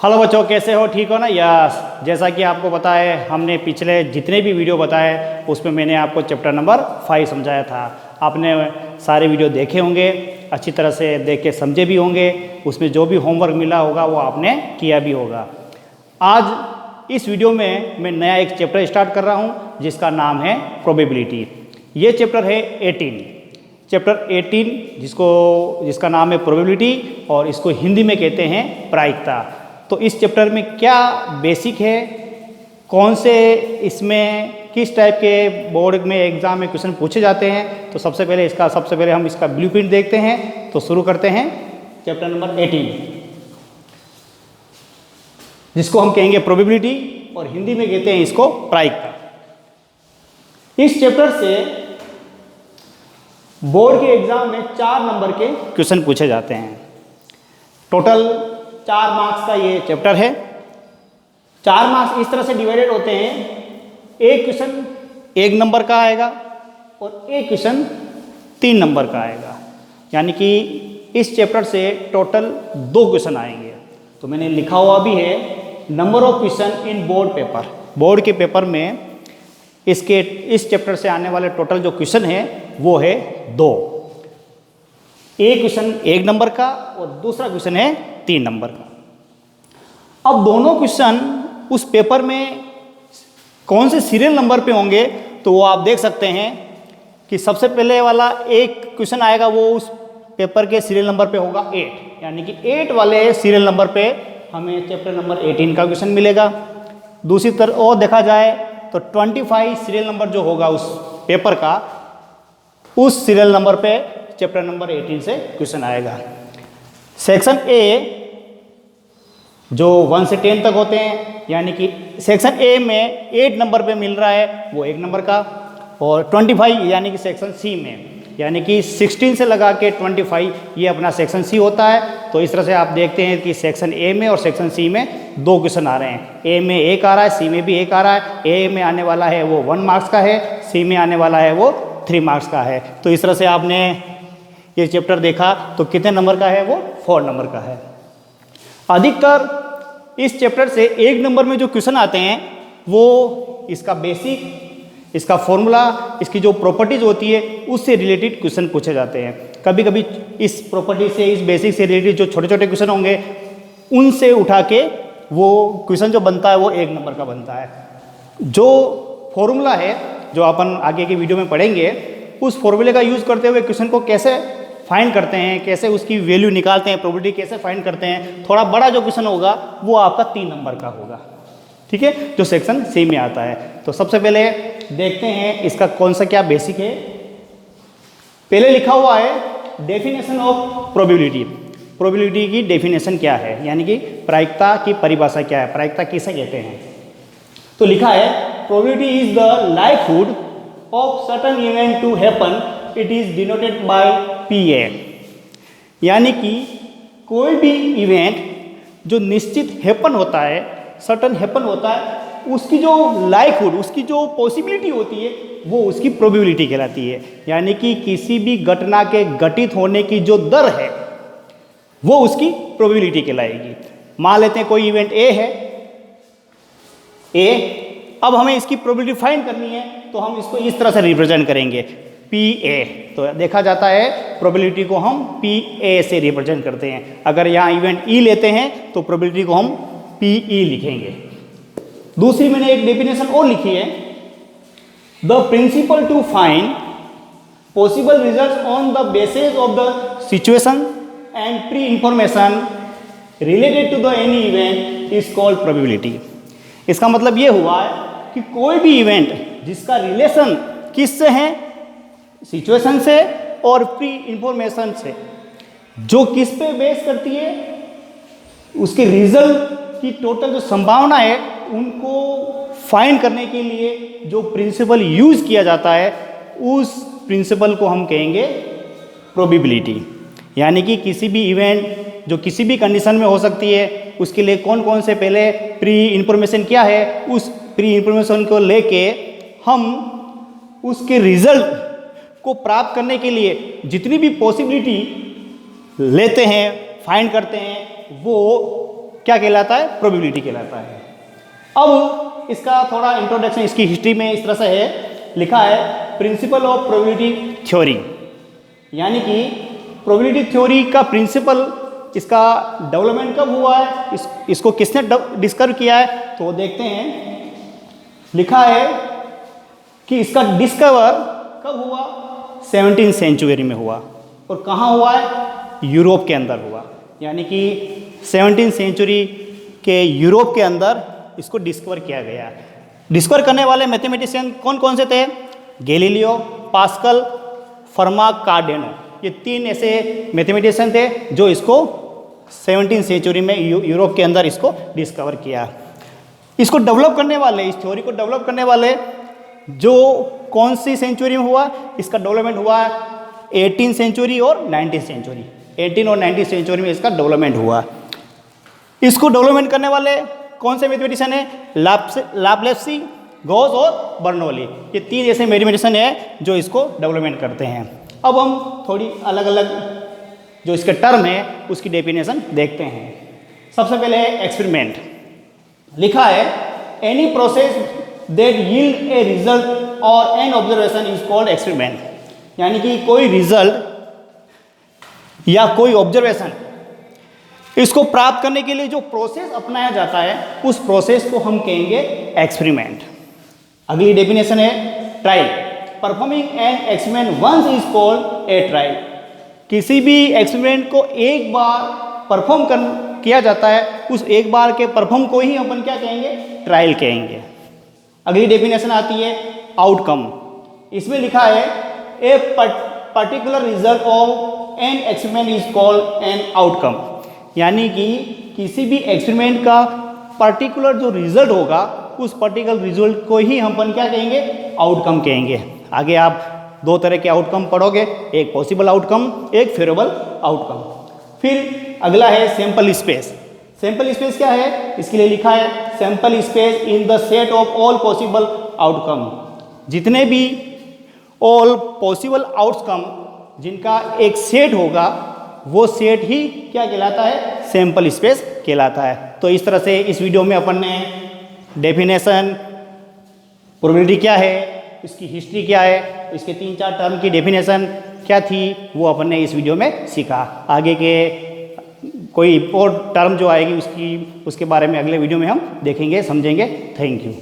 Hello बच्चों, कैसे हो? ठीक हो ना? यस, जैसा कि आपको पता है हमने पिछले जितने भी वीडियो बताए उसमें मैंने आपको चैप्टर नंबर 5 समझाया था। आपने सारे वीडियो देखे होंगे, अच्छी तरह से देख के समझे भी होंगे। उसमें जो भी होमवर्क मिला होगा वो आपने किया भी होगा। आज इस वीडियो में मैं नया एक चैप्टर स्टार्ट कर रहा हूँ जिसका नाम है प्रोबेबिलिटी। ये चैप्टर है 18, चैप्टर 18 जिसका नाम है प्रोबेबिलिटी और इसको हिंदी में कहते हैं प्रायिकता। तो इस चैप्टर में क्या बेसिक है, कौन से इसमें किस टाइप के बोर्ड में एग्जाम में क्वेश्चन पूछे जाते हैं, तो सबसे पहले हम इसका ब्लूप्रिंट देखते हैं। तो शुरू करते हैं चैप्टर नंबर 18 जिसको हम कहेंगे प्रोबेबिलिटी और हिंदी में कहते हैं इसको प्रायिकता। इस चैप्टर से बोर्ड के एग्जाम में 4 नंबर के क्वेश्चन पूछे जाते हैं। टोटल 4 मार्क्स का ये चैप्टर है। 4 मार्क्स इस तरह से डिवाइडेड होते हैं, एक क्वेश्चन 1 नंबर का आएगा और एक क्वेश्चन 3 नंबर का आएगा। यानी कि इस चैप्टर से टोटल 2 क्वेश्चन आएंगे। तो मैंने लिखा हुआ भी है number of question in board paper. Board के पेपर में इस चैप्टर से आने वाले टोटल जो क्वेश्चन है वो है 2। एक क्वेश्चन 1 नंबर का और दूसरा क्वेश्चन है 3 नंबर का। अब दोनों क्वेश्चन उस पेपर में कौन से सीरियल नंबर पे होंगे तो वो आप देख सकते हैं कि सबसे पहले वाला एक क्वेश्चन आएगा वो उस पेपर के सीरियल नंबर पे होगा 8, यानी कि 8 वाले सीरियल नंबर पे हमें चैप्टर नंबर 18 का क्वेश्चन मिलेगा। दूसरी तरफ और देखा जाए तो 25 सीरियल नंबर जो होगा उस पेपर का, उस सीरियल नंबर पे चैप्टर नंबर 18 से क्वेश्चन आएगा। सेक्शन ए जो 1 से 10 तक होते हैं, यानी कि सेक्शन ए में 8 नंबर पे मिल रहा है वो 1 नंबर का, और 25 यानी कि सेक्शन सी में, यानी कि 16 से लगा के 25 ये अपना सेक्शन सी होता है। तो इस तरह से आप देखते हैं कि सेक्शन ए में और सेक्शन सी में 2 क्वेश्चन आ रहे हैं। ए में 1 आ रहा है, सी में भी 1 आ रहा है। ए में आने वाला है वो 1 मार्क्स का है, सी में आने वाला है वो 3 मार्क्स का है। तो इस तरह से आपने ये चैप्टर देखा तो कितने नंबर का है? वो 4 नंबर का है। अधिकतर इस चैप्टर से 1 नंबर में जो क्वेश्चन आते हैं वो इसका बेसिक, इसका फॉर्मूला, इसकी जो प्रॉपर्टीज होती है उससे रिलेटेड क्वेश्चन पूछे जाते हैं। कभी कभी इस प्रॉपर्टी से, इस बेसिक से रिलेटेड जो छोटे छोटे क्वेश्चन होंगे उनसे उठा के वो क्वेश्चन जो बनता है वो 1 नंबर का बनता है। जो फॉर्मूला है जो अपन आगे के वीडियो में पढ़ेंगे, उस फॉर्मूले का यूज़ करते हुए क्वेश्चन को कैसे फाइंड करते हैं, कैसे उसकी वैल्यू निकालते हैं, प्रोबेबिलिटी कैसे फाइंड करते हैं। थोड़ा बड़ा जो क्वेश्चन होगा वो आपका 3 नंबर का होगा, ठीक है, जो सेक्शन सी में आता है। तो सबसे पहले देखते हैं इसका कौन सा क्या बेसिक है। पहले लिखा हुआ है डेफिनेशन ऑफ प्रोबेबिलिटी। प्रोबेबिलिटी की डेफिनेशन क्या है, यानी कि प्रायिकता की परिभाषा क्या है, प्रायिकता किसे कहते हैं। तो लिखा है probability is the likelihood of certain event to happen, it is denoted by PA। यानी कि कोई भी इवेंट जो निश्चित हैपन होता है, सर्टेन हैपन होता है, उसकी जो लाइकहुड, उसकी जो पॉसिबिलिटी होती है वो उसकी प्रोबेबिलिटी कहलाती है। यानी कि किसी भी घटना के घटित होने की जो दर है वो उसकी प्रोबेबिलिटी कहलाएगी। मान लेते हैं कोई इवेंट ए है, ए, अब हमें इसकी प्रोबेबिलिटी फाइंड करनी है तो हम इसको इस तरह से रिप्रेजेंट करेंगे PA। तो देखा जाता है प्रोबेबिलिटी को हम PA से रिप्रेजेंट करते हैं। अगर यहाँ इवेंट E लेते हैं तो प्रोबेबिलिटी को हम PE लिखेंगे। दूसरी मैंने एक डेफिनेशन और लिखी है, the principle to find possible result on the basis of the situation and pre information related to the any event is called probability. इसका मतलब ये हुआ है कि कोई भी इवेंट जिसका रिलेशन किससे है, सिचुएशन से और प्री इंफॉर्मेशन से, जो किस पे बेस करती है, उसके रिजल्ट की टोटल जो संभावना है उनको फाइंड करने के लिए जो प्रिंसिपल यूज किया जाता है उस प्रिंसिपल को हम कहेंगे प्रोबेबिलिटी। यानी कि किसी भी इवेंट जो किसी भी कंडीशन में हो सकती है उसके लिए कौन कौन से पहले प्री इंफॉर्मेशन क्या है, उस प्री इंफॉर्मेशन को लेके हम उसके रिजल्ट को प्राप्त करने के लिए जितनी भी पॉसिबिलिटी लेते हैं, फाइंड करते हैं, वो क्या कहलाता है? प्रोबेबिलिटी कहलाता है। अब इसका थोड़ा इंट्रोडक्शन इसकी हिस्ट्री में इस तरह से है, लिखा है प्रिंसिपल ऑफ प्रोबेबिलिटी थ्योरी, यानी कि प्रोबेबिलिटी थ्योरी का प्रिंसिपल, इसका डेवलपमेंट कब हुआ है, इसको किसने डिस्कवर किया है, तो देखते हैं। लिखा है कि इसका डिस्कवर कब हुआ? 17वीं सेंचुरी में हुआ। और कहाँ हुआ है? यूरोप के अंदर हुआ, यानी कि 17वीं सेंचुरी के यूरोप के अंदर इसको डिस्कवर किया गया। डिस्कवर करने वाले मैथमेटिशियन कौन कौन से थे? गैलीलियो, पास्कल, फर्मा, कार्डेनो, ये 3 ऐसे मैथमेटिशियन थे जो इसको 17वीं सेंचुरी में यूरोप के अंदर इसको डिस्कवर किया। इसको डेवलप करने वाले, इस थ्योरी को डेवलप करने वाले जो कौन सी सेंचुरी में हुआ? इसका डेवलपमेंट हुआ 18वीं सेंचुरी और 19वीं सेंचुरी, 18 और 19 सेंचुरी में इसका डेवलपमेंट हुआ। इसको डेवलपमेंट करने वाले कौन से मैथमेटिशियन है? लाप्लेसी, गॉस और बर्नौली, ये 3 ऐसे मैथमेटिशियन हैं जो इसको डेवलपमेंट करते हैं। अब हम थोड़ी अलग अलग जो इसके टर्म है उसकी डेफिनेशन देखते हैं। सबसे पहले है एक्सपेरिमेंट। लिखा है any process that yield a result or an observation is called experiment, यानी कि कोई रिजल्ट या कोई ऑब्जर्वेशन, इसको प्राप्त करने के लिए जो प्रोसेस अपनाया जाता है उस प्रोसेस को हम कहेंगे एक्सपेरिमेंट। अगली डेफिनेशन है trial. Performing an experiment once is called a trial. किसी भी एक्सपेरिमेंट को एक बार परफॉर्म किया जाता है, उस एक बार के परफॉर्म को ही अपन क्या कहेंगे? ट्रायल कहेंगे। अगली डेफिनेशन आती है आउटकम। इसमें लिखा है a particular result of an experiment is called an outcome, यानी कि किसी भी एक्सपेरिमेंट का पर्टिकुलर जो रिजल्ट होगा उस पर्टिकुलर रिजल्ट को ही हम अपन क्या कहेंगे? आउटकम कहेंगे। आगे आप 2 तरह के आउटकम पढ़ोगे, एक पॉसिबल आउटकम, एक फेवरेबल आउटकम। फिर अगला है सैंपल स्पेस। सैंपल स्पेस क्या है? इसके लिए लिखा है sample space in the set of all possible outcome. जितने भी ऑल पॉसिबल आउटकम जिनका एक सेट होगा वो सेट ही क्या कहलाता है? सैंपल स्पेस कहलाता है। तो इस तरह से इस वीडियो में अपन ने डेफिनेशन, प्रोबेबिलिटी क्या है, इसकी हिस्ट्री क्या है, इसके 3-4 टर्म की डेफिनेशन क्या थी, वो अपन ने इस वीडियो में सीखा। आगे के कोई और टर्म जो आएगी उसके बारे में अगले वीडियो में हम देखेंगे, समझेंगे। Thank you.